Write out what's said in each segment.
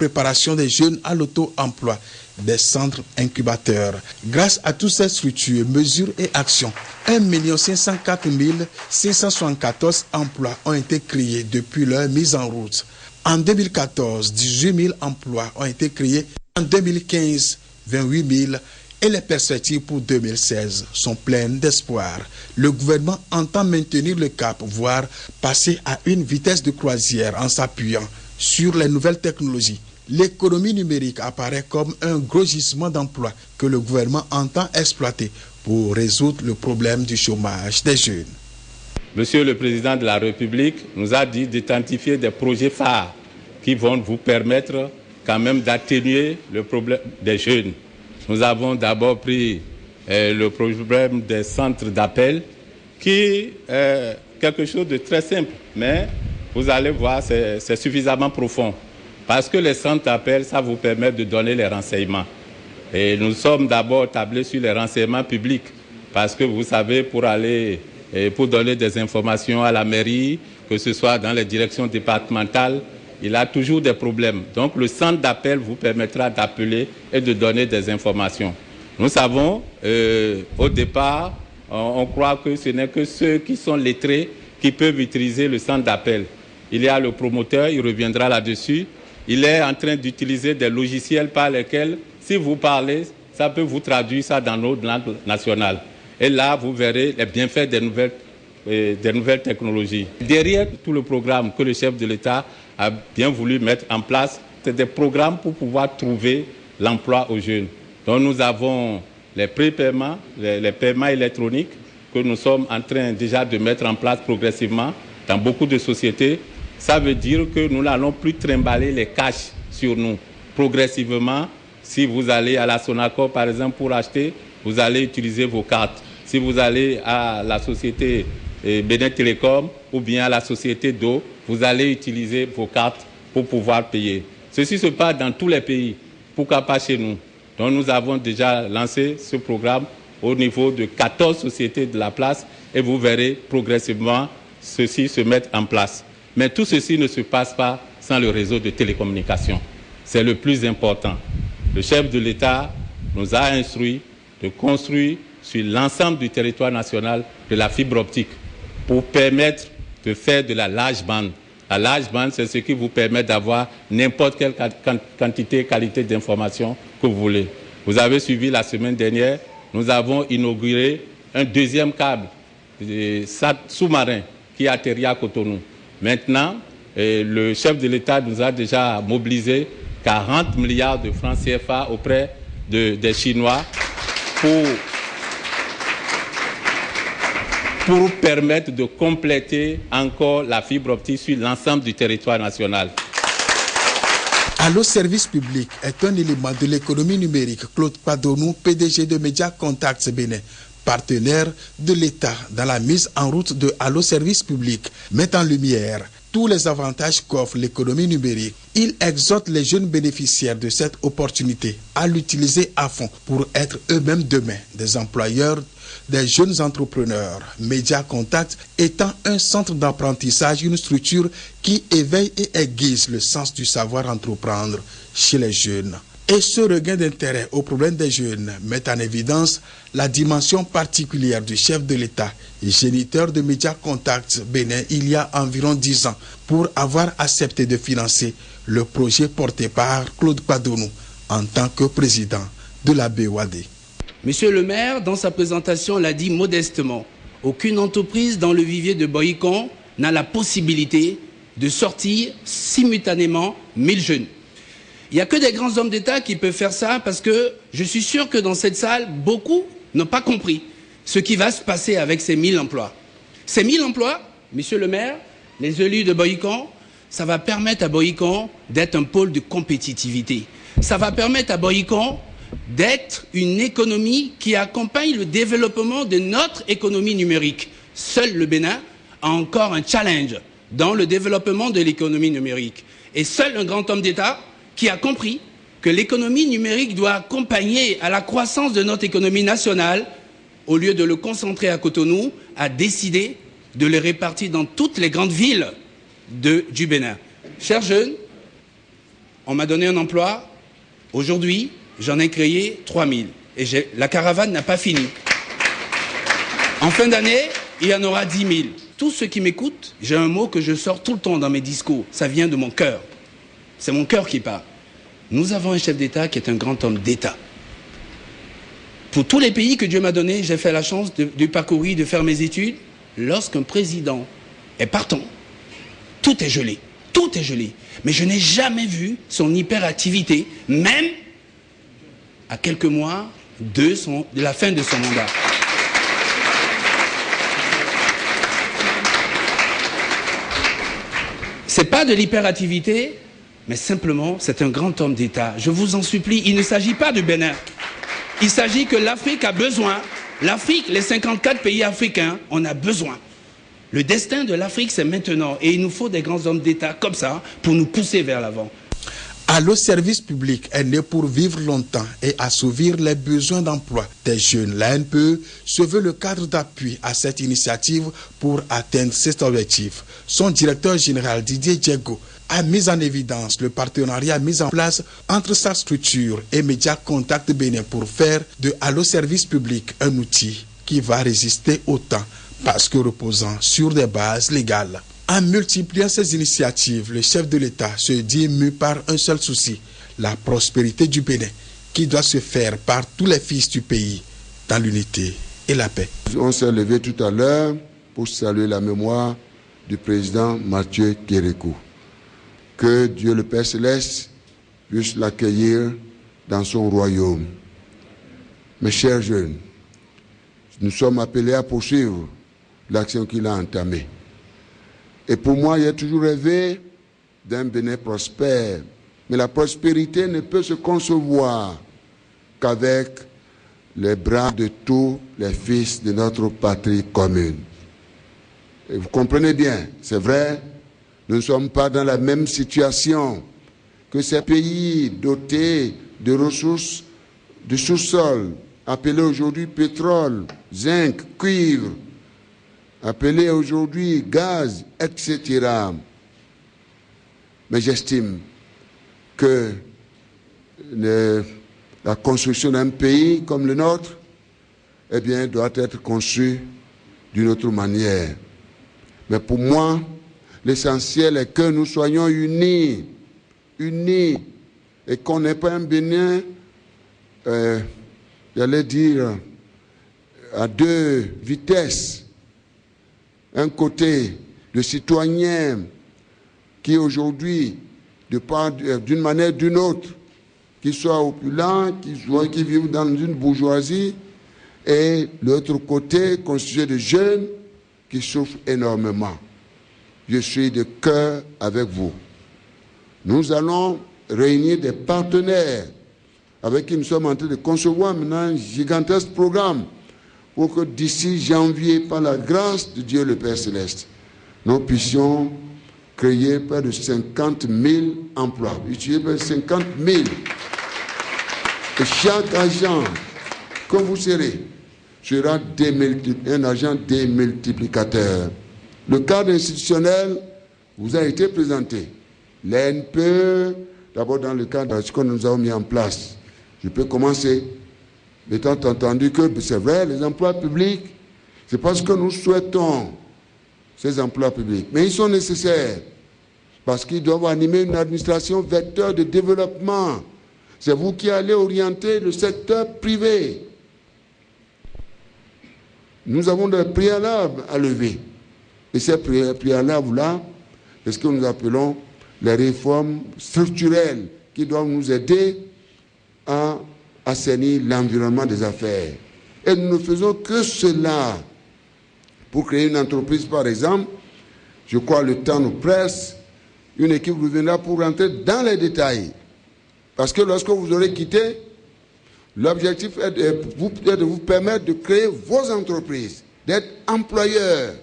préparation des jeunes à l'auto-emploi, des centres incubateurs. Grâce à toutes ces structures, mesures et actions, 1 504 574 emplois ont été créés depuis leur mise en route. En 2014, 18 000 emplois ont été créés. En 2015, 28 000. Et les perspectives pour 2016 sont pleines d'espoir. Le gouvernement entend maintenir le cap, voire passer à une vitesse de croisière en s'appuyant sur les nouvelles technologies. L'économie numérique apparaît comme un gros gisement d'emplois que le gouvernement entend exploiter pour résoudre le problème du chômage des jeunes. Monsieur le Président de la République nous a dit d'identifier des projets phares qui vont vous permettre quand même d'atténuer le problème des jeunes. Nous avons d'abord pris le problème des centres d'appel qui est quelque chose de très simple, mais vous allez voir, c'est suffisamment profond. Parce que les centres d'appel, ça vous permet de donner les renseignements. Et nous sommes d'abord tablés sur les renseignements publics, parce que vous savez, pour donner des informations à la mairie, que ce soit dans les directions départementales, il a toujours des problèmes. Donc le centre d'appel vous permettra d'appeler et de donner des informations. Nous savons, au départ, on croit que ce n'est que ceux qui sont lettrés qui peuvent utiliser le centre d'appel. Il y a le promoteur, il reviendra là-dessus. Il est en train d'utiliser des logiciels par lesquels, si vous parlez, ça peut vous traduire ça dans notre langue nationale. Et là, vous verrez les bienfaits des nouvelles technologies. Derrière tout le programme que le chef de l'État a bien voulu mettre en place, c'est des programmes pour pouvoir trouver l'emploi aux jeunes. Donc nous avons les prépaiements, les paiements électroniques que nous sommes en train déjà de mettre en place progressivement dans beaucoup de sociétés. Ça veut dire que nous n'allons plus trimballer les cash sur nous. Progressivement, si vous allez à la Sonacor, par exemple, pour acheter, vous allez utiliser vos cartes. Si vous allez à la société Bénin Télécom ou bien à la société d'eau, vous allez utiliser vos cartes pour pouvoir payer. Ceci se passe dans tous les pays. Pourquoi pas chez nous? Donc nous avons déjà lancé ce programme au niveau de 14 sociétés de la place et vous verrez progressivement ceci se mettre en place. Mais tout ceci ne se passe pas sans le réseau de télécommunications. C'est le plus important. Le chef de l'État nous a instruit de construire sur l'ensemble du territoire national de la fibre optique pour permettre de faire de la large bande. La large bande, c'est ce qui vous permet d'avoir n'importe quelle quantité, qualité d'information que vous voulez. Vous avez suivi la semaine dernière, nous avons inauguré un deuxième câble sous-marin qui atterrit à Cotonou. Maintenant, le chef de l'État nous a déjà mobilisé 40 milliards de francs CFA auprès des Chinois pour permettre de compléter encore la fibre optique sur l'ensemble du territoire national. Allo Service Public est un élément de l'économie numérique. Claude Padonou, PDG de Média Contact Bénin, partenaire de l'État dans la mise en route de Allo Service Public, met en lumière tous les avantages qu'offre l'économie numérique. Il exhorte les jeunes bénéficiaires de cette opportunité à l'utiliser à fond pour être eux-mêmes demain des employeurs des jeunes entrepreneurs. Média Contact étant un centre d'apprentissage, une structure qui éveille et aiguise le sens du savoir entreprendre chez les jeunes. Et ce regain d'intérêt aux problèmes des jeunes met en évidence la dimension particulière du chef de l'État et géniteur de Média Contact Bénin il y a environ 10 ans pour avoir accepté de financer le projet porté par Claude Padonou en tant que président de la BOAD. Monsieur le maire, dans sa présentation, l'a dit modestement. Aucune entreprise dans le vivier de Boycon n'a la possibilité de sortir simultanément 1000 jeunes. Il n'y a que des grands hommes d'État qui peuvent faire ça parce que je suis sûr que dans cette salle, beaucoup n'ont pas compris ce qui va se passer avec ces 1000 emplois. Ces 1000 emplois, monsieur le maire, les élus de Boycon, ça va permettre à Boycon d'être un pôle de compétitivité. Ça va permettre à Boycon d'être une économie qui accompagne le développement de notre économie numérique. Seul le Bénin a encore un challenge dans le développement de l'économie numérique. Et seul un grand homme d'État qui a compris que l'économie numérique doit accompagner à la croissance de notre économie nationale, au lieu de le concentrer à Cotonou, a décidé de le répartir dans toutes les grandes villes du Bénin. Chers jeunes, on m'a donné un emploi. Aujourd'hui, j'en ai créé 3000. Et la caravane n'a pas fini. En fin d'année, il y en aura 10 000. Tous ceux qui m'écoutent, j'ai un mot que je sors tout le temps dans mes discours. Ça vient de mon cœur. C'est mon cœur qui parle. Nous avons un chef d'État qui est un grand homme d'État. Pour tous les pays que Dieu m'a donnés, j'ai fait la chance de parcourir, de faire mes études. Lorsqu'un président est partant, tout est gelé. Tout est gelé. Mais je n'ai jamais vu son hyperactivité, même à quelques mois de la fin de son mandat. C'est pas de l'hyperactivité, mais simplement, c'est un grand homme d'État. Je vous en supplie, il ne s'agit pas de Bénin. Il s'agit que l'Afrique a besoin, l'Afrique, les 54 pays africains, on a besoin. Le destin de l'Afrique, c'est maintenant. Et il nous faut des grands hommes d'État comme ça pour nous pousser vers l'avant. Allo Service Public est né pour vivre longtemps et assouvir les besoins d'emploi des jeunes. La NPE se veut le cadre d'appui à cette initiative pour atteindre cet objectif. Son directeur général Didier Diego a mis en évidence le partenariat mis en place entre sa structure et Média Contact Bénin pour faire de Allo Service Public un outil qui va résister au temps parce que reposant sur des bases légales. En multipliant ces initiatives, le chef de l'État se dit ému par un seul souci, la prospérité du Bénin, qui doit se faire par tous les fils du pays, dans l'unité et la paix. On s'est levé tout à l'heure pour saluer la mémoire du président Mathieu Kérékou. Que Dieu le Père Céleste puisse l'accueillir dans son royaume. Mes chers jeunes, nous sommes appelés à poursuivre l'action qu'il a entamée. Et pour moi, j'ai toujours rêvé d'un Bénin prospère. Mais la prospérité ne peut se concevoir qu'avec les bras de tous les fils de notre patrie commune. Et vous comprenez bien, c'est vrai, nous ne sommes pas dans la même situation que ces pays dotés de ressources du sous-sol, appelés aujourd'hui pétrole, zinc, cuivre, appelés aujourd'hui gaz, etc. Mais j'estime que la construction d'un pays comme le nôtre, eh bien, doit être conçue d'une autre manière. Mais pour moi, l'essentiel est que nous soyons unis, et qu'on n'ait pas un Bénin, j'allais dire, à deux vitesses. Un côté, le citoyen qui aujourd'hui, d'une manière ou d'une autre, qui soit opulent, qui vive dans une bourgeoisie, et l'autre côté, constitué de jeunes qui souffrent énormément. Je suis de cœur avec vous. Nous allons réunir des partenaires avec qui nous sommes en train de concevoir maintenant un gigantesque programme pour que d'ici janvier, par la grâce de Dieu le Père Céleste, nous puissions créer près de 50 000 emplois. Utiliser près de 50 000. Et chaque agent que vous serez sera un agent démultiplicateur. Le cadre institutionnel vous a été présenté. L'NPE, d'abord dans le cadre de ce que nous avons mis en place. Je peux commencer. Étant entendu que c'est vrai, les emplois publics, c'est parce que nous souhaitons ces emplois publics. Mais ils sont nécessaires parce qu'ils doivent animer une administration vecteur de développement. C'est vous qui allez orienter le secteur privé. Nous avons des préalables à lever. Et ces préalables-là, c'est ce que nous appelons les réformes structurelles qui doivent nous aider à assainir l'environnement des affaires. Et nous ne faisons que cela. Pour créer une entreprise, par exemple, je crois que le temps nous presse, une équipe vous viendra pour rentrer dans les détails. Parce que lorsque vous aurez quitté, l'objectif est de vous permettre de créer vos entreprises, d'être employeur,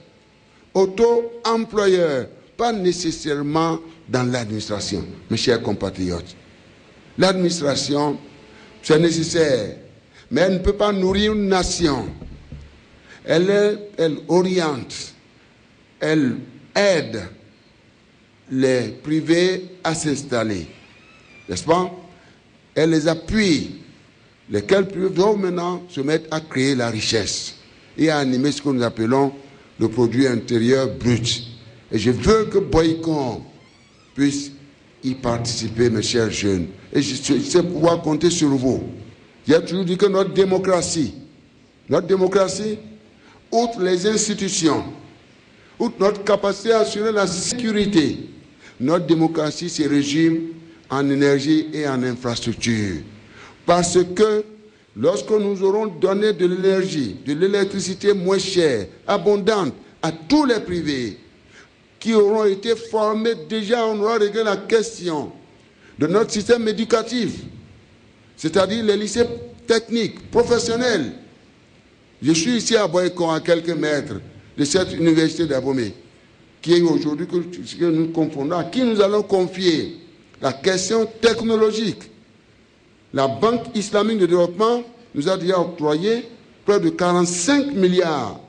auto-employeur, pas nécessairement dans l'administration, mes chers compatriotes. L'administration, c'est nécessaire, mais elle ne peut pas nourrir une nation. Elle oriente, elle aide les privés à s'installer. n'est-ce pas, et les appuis, lesquels doivent maintenant se mettre à créer la richesse et à animer ce que nous appelons le produit intérieur brut. Et je veux que Boycon puisse y participer, mes chers jeunes. Et je sais pouvoir compter sur vous. J'ai toujours dit que notre démocratie, outre les institutions, outre notre capacité à assurer la sécurité, notre démocratie se résume en énergie et en infrastructure. Parce que lorsque nous aurons donné de l'énergie, de l'électricité moins chère, abondante, à tous les privés qui auront été formés, déjà on aura réglé la question de notre système éducatif, c'est-à-dire les lycées techniques, professionnels. Je suis ici à Boycon, à quelques mètres de cette université d'Abomey, qui est aujourd'hui que nous confondons, à qui nous allons confier la question technologique. La Banque islamique de développement nous a déjà octroyé près de 45 milliards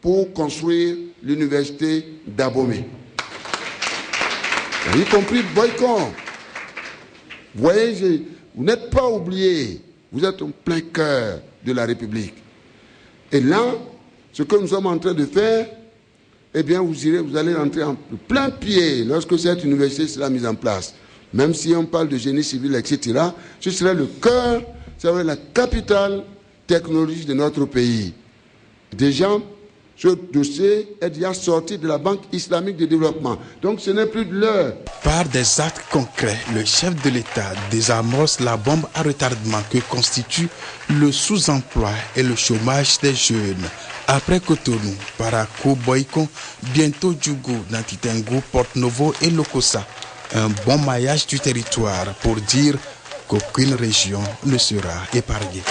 pour construire l'université d'Abomey, y compris Boycon. Vous voyez, vous n'êtes pas oubliés, vous êtes au plein cœur de la République. Et là, ce que nous sommes en train de faire, eh bien, vous allez rentrer en plein pied lorsque cette université sera mise en place. Même si on parle de génie civil, etc., ce serait le cœur, ce serait la capitale technologique de notre pays. Déjà, ce dossier est déjà sorti de la Banque islamique de développement. Donc ce n'est plus de l'heure. Par des actes concrets, le chef de l'État désamorce la bombe à retardement que constitue le sous-emploi et le chômage des jeunes. Après Cotonou, Parakou, Boycon, bientôt Djougou, Nantitengo, Porte-Novo et Lokossa. Un bon maillage du territoire pour dire qu'aucune région ne sera épargnée.